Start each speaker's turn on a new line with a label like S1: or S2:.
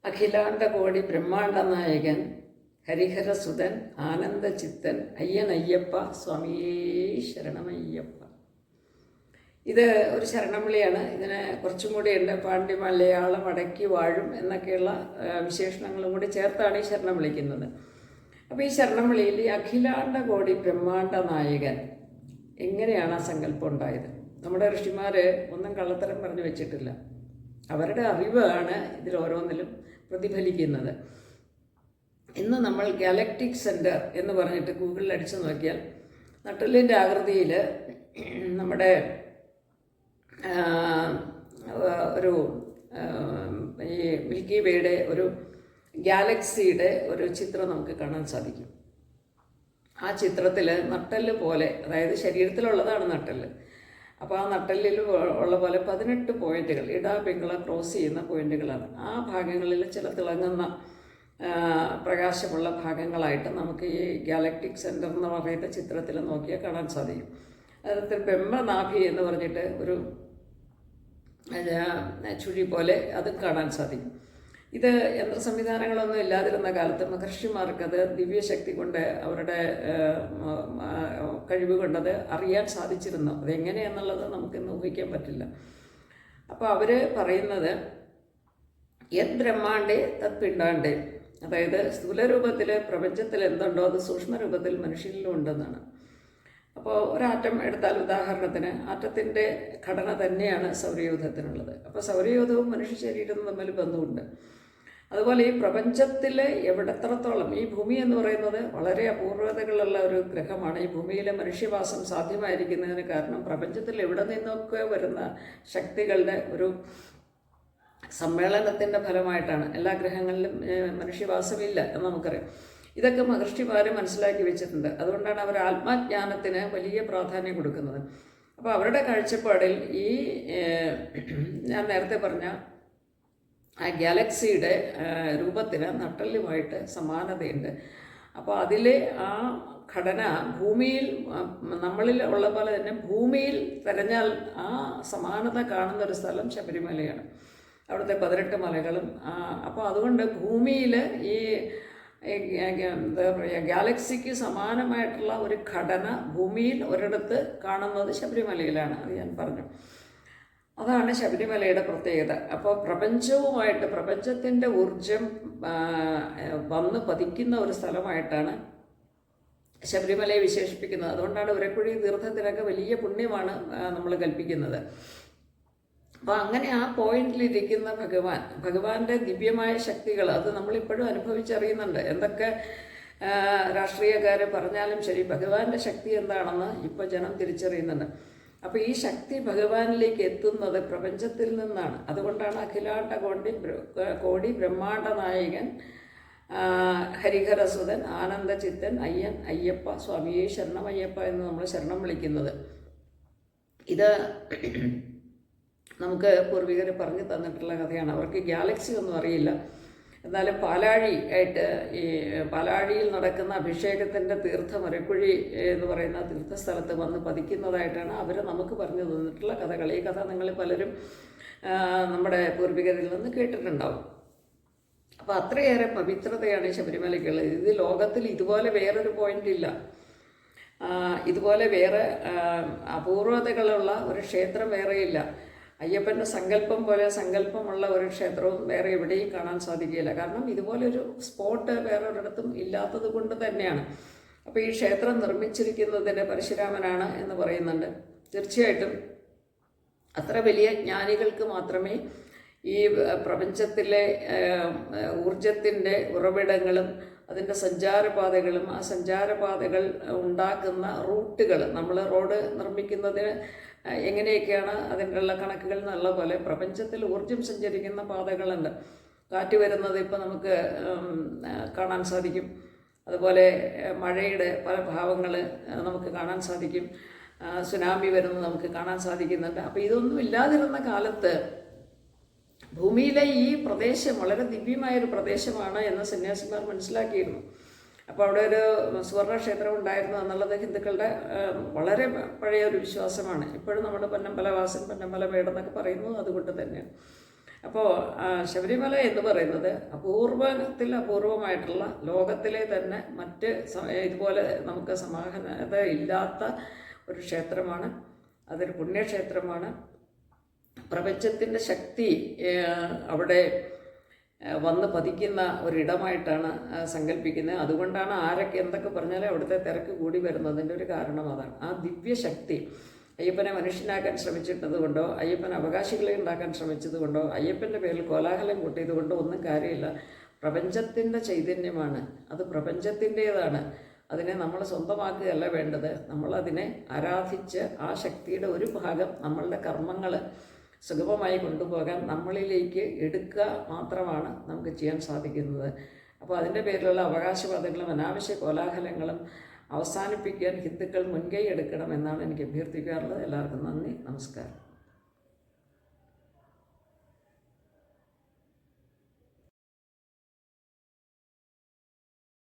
S1: അഖിലാണ്ട കോടി ബ്രഹ്മാണ്ട നായകൻ ഹരിഹരസുതൻ ആനന്ദചിത്തൻ അയ്യനയ്യപ്പ സ്വാമിയേ ശരണമയ്യപ്പ. ഇത് ഒരു ശരണവിളിയാണ്. ഇതിന് കുറച്ചും കൂടി ഉണ്ട്. പാണ്ഡ്യ മലയാളം അടക്കി വാഴും എന്നൊക്കെയുള്ള വിശേഷണങ്ങളും കൂടി ചേർത്താണ് ഈ ശരണം വിളിക്കുന്നത്. അപ്പോൾ ഈ ശരണം വിളിയിൽ ഈ അഖിലാണ്ട കോടി ബ്രഹ്മാണ്ട നായകൻ എങ്ങനെയാണ് ആ സങ്കല്പം ഉണ്ടായത്? നമ്മുടെ ഋഷിമാർ ഒന്നും കള്ളത്തരം പറഞ്ഞു വെച്ചിട്ടില്ല. അവരുടെ അറിവാണ് ഇതിൽ ഓരോന്നിലും പ്രതിഫലിക്കുന്നത്. ഇന്ന് നമ്മൾ ഗാലക്റ്റിക് സെൻറ്റർ എന്ന് പറഞ്ഞിട്ട് ഗൂഗിളിൽ അടിച്ചു നോക്കിയാൽ നട്ടെല്ലിൻ്റെ ആകൃതിയിൽ നമ്മുടെ ഒരു ഈ മിൽക്കി വേയുടെ ഒരു ഗാലക്സിയുടെ ഒരു ചിത്രം നമുക്ക് കാണാൻ സാധിക്കും. ആ ചിത്രത്തിൽ നട്ടെല്ല് പോലെ, അതായത് ശരീരത്തിലുള്ളതാണ് നട്ടെല്ല്. അപ്പോൾ ആ നട്ടെല്ലിൽ ഉള്ള പോലെ 18 പോയിന്റുകൾ, പിങ്കള ക്രോസ് ചെയ്യുന്ന പോയിന്റുകളാണ്. ആ ഭാഗങ്ങളിൽ ചില തിളങ്ങുന്ന പ്രകാശമുള്ള ഭാഗങ്ങളായിട്ട് നമുക്ക് ഈ ഗാലക്റ്റിക് സെൻറ്റർ എന്ന് പറയുന്ന ചിത്രത്തിൽ നോക്കിയാൽ കാണാൻ സാധിക്കും. അതിൽ ബ്രഹ്മനാഭി എന്ന് പറഞ്ഞിട്ട് ഒരു ചുഴി പോലെ അതും കാണാൻ സാധിക്കും. ഇത് യന്ത്ര സംവിധാനങ്ങളൊന്നും ഇല്ലാതിരുന്ന കാലത്ത് മഹർഷിമാർക്കത് ദിവ്യശക്തി കൊണ്ട്, അവരുടെ കഴിവ് കൊണ്ടത് അറിയാൻ സാധിച്ചിരുന്നു. അതെങ്ങനെയാണെന്നുള്ളത് നമുക്കിന്ന് ഊഹിക്കാൻ പറ്റില്ല. അപ്പോൾ അവർ പറയുന്നത് യത് ബ്രഹ്മാണ്ടേ തത് പിണ്ടാണ്ടേ, അതായത് സ്ഥൂലരൂപത്തിൽ പ്രപഞ്ചത്തിൽ എന്തുണ്ടോ അത് സൂക്ഷ്മരൂപത്തിൽ മനുഷ്യനിലും ഉണ്ടെന്നാണ്. അപ്പോൾ ഒരാറ്റം എടുത്താൽ, ഉദാഹരണത്തിന് ആറ്റത്തിൻ്റെ ഘടന തന്നെയാണ് സൗരയൂഥത്തിനുള്ളത്. അപ്പോൾ സൗരയൂഥവും മനുഷ്യ ശരീരവും തമ്മിൽ ബന്ധമുണ്ട്. അതുപോലെ ഈ പ്രപഞ്ചത്തിൽ എവിടെത്രത്തോളം, ഈ ഭൂമി എന്ന് പറയുന്നത് വളരെ അപൂർവതകളുള്ള ഒരു ഗ്രഹമാണ്. ഈ ഭൂമിയിലെ മനുഷ്യവാസം സാധ്യമായിരിക്കുന്നതിന് കാരണം പ്രപഞ്ചത്തിൽ എവിടെ നിന്നൊക്കെ വരുന്ന ശക്തികളുടെ ഒരു സമ്മേളനത്തിൻ്റെ ഫലമായിട്ടാണ്. എല്ലാ ഗ്രഹങ്ങളിലും മനുഷ്യവാസമില്ല എന്ന് നമുക്കറിയാം. ഇതൊക്കെ മഹർഷിമാർ മനസ്സിലാക്കി വെച്ചിട്ടുണ്ട്. അതുകൊണ്ടാണ് അവർ ആത്മജ്ഞാനത്തിന് വലിയ പ്രാധാന്യം കൊടുക്കുന്നത്. അപ്പോൾ അവരുടെ കാഴ്ചപ്പാടിൽ ഈ ഞാൻ നേരത്തെ പറഞ്ഞ ആ ഗാലക്സിയുടെ രൂപത്തിന് നട്ടെല്ലുമായിട്ട് സമാനതയുണ്ട്. അപ്പോൾ അതിൽ ആ ഘടന ഭൂമിയിൽ, നമ്മളിൽ ഉള്ള പോലെ തന്നെ ഭൂമിയിൽ തിരഞ്ഞാൽ ആ സമാനത കാണുന്നൊരു സ്ഥലം ശബരിമലയാണ്. അവിടുത്തെ 18 മലകളും. അപ്പോൾ അതുകൊണ്ട് ഭൂമിയിൽ ഈ എന്താ പറയുക, ഗാലക്സിക്ക് സമാനമായിട്ടുള്ള ഒരു ഘടന ഭൂമിയിൽ ഒരിടത്ത് കാണുന്നത് ശബരിമലയിലാണ്. അത് ഞാൻ പറഞ്ഞു. അതാണ് ശബരിമലയുടെ പ്രത്യേകത. അപ്പോൾ പ്രപഞ്ചവുമായിട്ട്, പ്രപഞ്ചത്തിൻ്റെ ഊർജം വന്ന് പതിക്കുന്ന ഒരു സ്ഥലമായിട്ടാണ് ശബരിമലയെ വിശേഷിപ്പിക്കുന്നത്. അതുകൊണ്ടാണ് ഉരക്കുഴി തീർത്ഥത്തിനൊക്കെ വലിയ പുണ്യമാണ് നമ്മൾ കൽപ്പിക്കുന്നത്. അപ്പോൾ അങ്ങനെ ആ പോയിന്റിലിരിക്കുന്ന ഭഗവാന്റെ ദിവ്യമായ ശക്തികൾ അത് നമ്മളിപ്പോഴും അനുഭവിച്ചറിയുന്നുണ്ട്. എന്തൊക്കെ രാഷ്ട്രീയക്കാർ പറഞ്ഞാലും ശരി, ഭഗവാന്റെ ശക്തി എന്താണെന്ന് ഇപ്പോൾ ജനം തിരിച്ചറിയുന്നുണ്ട്. അപ്പോൾ ഈ ശക്തി ഭഗവാനിലേക്ക് എത്തുന്നത് പ്രപഞ്ചത്തിൽ നിന്നാണ്. അതുകൊണ്ടാണ് അഖിലാണ്ട കോടി ബ്രഹ്മാണ്ട നായകൻ ഹരിഹരസുതൻ ആനന്ദചിത്തൻ അയ്യപ്പ സ്വാമിയേ ശരണമയ്യപ്പ എന്ന് നമ്മൾ ശരണം വിളിക്കുന്നത്. ഇത് നമുക്ക് പൂർവികർ പറഞ്ഞു തന്നിട്ടുള്ള കഥയാണ്. അവർക്ക് ഗാലക്സി ഒന്നും അറിയില്ല. എന്നാലും പാലാഴി ആയിട്ട്, ഈ പാലാഴിയിൽ നടക്കുന്ന അഭിഷേകത്തിൻ്റെ തീർത്ഥം ഉരക്കുഴി എന്ന് പറയുന്ന തീർത്ഥസ്ഥലത്ത് വന്ന് പതിക്കുന്നതായിട്ടാണ് അവർ നമുക്ക് പറഞ്ഞു തന്നിട്ടുള്ള കഥകൾ. ഈ കഥ നിങ്ങൾ പലരും നമ്മുടെ പൂർവികരിൽ നിന്ന് കേട്ടിട്ടുണ്ടാവും. അപ്പോൾ അത്രയേറെ പവിത്രതയാണ് ഈ ശബരിമലയ്ക്കുള്ളത്. ഇത് ലോകത്തിൽ ഇതുപോലെ വേറൊരു പോയിന്റ് ഇല്ല. ഇതുപോലെ വേറെ അപൂർവതകളുള്ള ഒരു ക്ഷേത്രം വേറെയില്ല. അയ്യപ്പൻ്റെ സങ്കല്പം പോലെ സങ്കല്പമുള്ള ഒരു ക്ഷേത്രവും വേറെ എവിടെയും കാണാൻ സാധിക്കുകയില്ല. കാരണം ഇതുപോലൊരു സ്പോട്ട് വേറെ ഒരിടത്തും ഇല്ലാത്തത് കൊണ്ട് തന്നെയാണ്. അപ്പോൾ ഈ ക്ഷേത്രം നിർമ്മിച്ചിരിക്കുന്നതിന് പരശുരാമനാണ് എന്ന് പറയുന്നുണ്ട്. തീർച്ചയായിട്ടും അത്ര വലിയ ജ്ഞാനികൾക്ക് മാത്രമേ ഈ പ്രപഞ്ചത്തിലെ ഊർജത്തിൻ്റെ ഉറവിടങ്ങളും അതിൻ്റെ സഞ്ചാരപാതകളും ആ സഞ്ചാരപാതകൾ ഉണ്ടാക്കുന്ന റൂട്ടുകൾ, നമ്മൾ റോഡ് നിർമ്മിക്കുന്നതിന് എങ്ങനെയൊക്കെയാണ് അതിനുള്ള കണക്കുകൾ എന്നുള്ള പോലെ പ്രപഞ്ചത്തിൽ ഊർജം സഞ്ചരിക്കുന്ന പാതകളുണ്ട്. കാറ്റ് വരുന്നത് ഇപ്പോൾ നമുക്ക് കാണാൻ സാധിക്കും. അതുപോലെ മഴയുടെ പല ഭാവങ്ങൾ നമുക്ക് കാണാൻ സാധിക്കും. സുനാമി വരുന്നത് നമുക്ക് കാണാൻ സാധിക്കുന്നുണ്ട്. അപ്പോൾ ഇതൊന്നും ഇല്ലാതിരുന്ന കാലത്ത് ഭൂമിയിലെ ഈ പ്രദേശം വളരെ ദിവ്യമായൊരു പ്രദേശമാണ് എന്ന് സന്യാസിമാർ മനസ്സിലാക്കിയിരുന്നു. അപ്പോൾ അവിടെ ഒരു സുവർണക്ഷേത്രം ഉണ്ടായിരുന്നു എന്നുള്ളത് ഹിന്ദുക്കളുടെ വളരെ പഴയ ഒരു വിശ്വാസമാണ്. ഇപ്പോഴും നമ്മുടെ പൊന്നമ്പലവാസൻ, പൊന്നമ്പല മേടെന്നൊക്കെ പറയുന്നത് അതുകൊണ്ട് തന്നെയാണ്. അപ്പോൾ ശബരിമല എന്ന് പറയുന്നത് അപൂർവത്തിൽ അപൂർവമായിട്ടുള്ള ലോകത്തിലെ തന്നെ മറ്റ് ഇതുപോലെ നമുക്ക് സമാനത ഇല്ലാത്ത ഒരു ക്ഷേത്രമാണ്. അതൊരു പുണ്യക്ഷേത്രമാണ്. പ്രപഞ്ചത്തിൻ്റെ ശക്തി അവിടെ വന്ന് പതിക്കുന്ന ഒരിടമായിട്ടാണ് സങ്കല്പിക്കുന്നത്. അതുകൊണ്ടാണ് ആരൊക്കെ എന്തൊക്കെ പറഞ്ഞാലും അവിടുത്തെ തിരക്ക് കൂടി വരുന്നതിൻ്റെ ഒരു കാരണം അതാണ്. ആ ദിവ്യശക്തി അയ്യപ്പനെ മനുഷ്യനാക്കാൻ ശ്രമിച്ചിട്ടത് കൊണ്ടോ അയ്യപ്പൻ അവകാശികളെ ഉണ്ടാക്കാൻ ശ്രമിച്ചത് കൊണ്ടോ അയ്യപ്പൻ്റെ പേരിൽ കോലാഹലം കൂട്ടിയത് കൊണ്ടോ ഒന്നും കാര്യമില്ല. പ്രപഞ്ചത്തിൻ്റെ ചൈതന്യമാണ്, അത് പ്രപഞ്ചത്തിൻ്റേതാണ്. അതിനെ നമ്മൾ സ്വന്തമാക്കുകയല്ല വേണ്ടത്. നമ്മളതിനെ ആരാധിച്ച് ആ ശക്തിയുടെ ഒരു ഭാഗം നമ്മളുടെ കർമ്മങ്ങൾ സുഗമമായി കൊണ്ടുപോകാൻ നമ്മളിലേക്ക് എടുക്കുക മാത്രമാണ് നമുക്ക് ചെയ്യാൻ സാധിക്കുന്നത്. അപ്പോൾ അതിൻ്റെ പേരിലുള്ള അവകാശവാദങ്ങളും അനാവശ്യ കോലാഹലങ്ങളും അവസാനിപ്പിക്കാൻ ഹിന്ദുക്കൾ മുൻകൈ എടുക്കണമെന്നാണ് എനിക്ക് അഭ്യർത്ഥിക്കാറുള്ളത്. എല്ലാവർക്കും നന്ദി, നമസ്കാരം.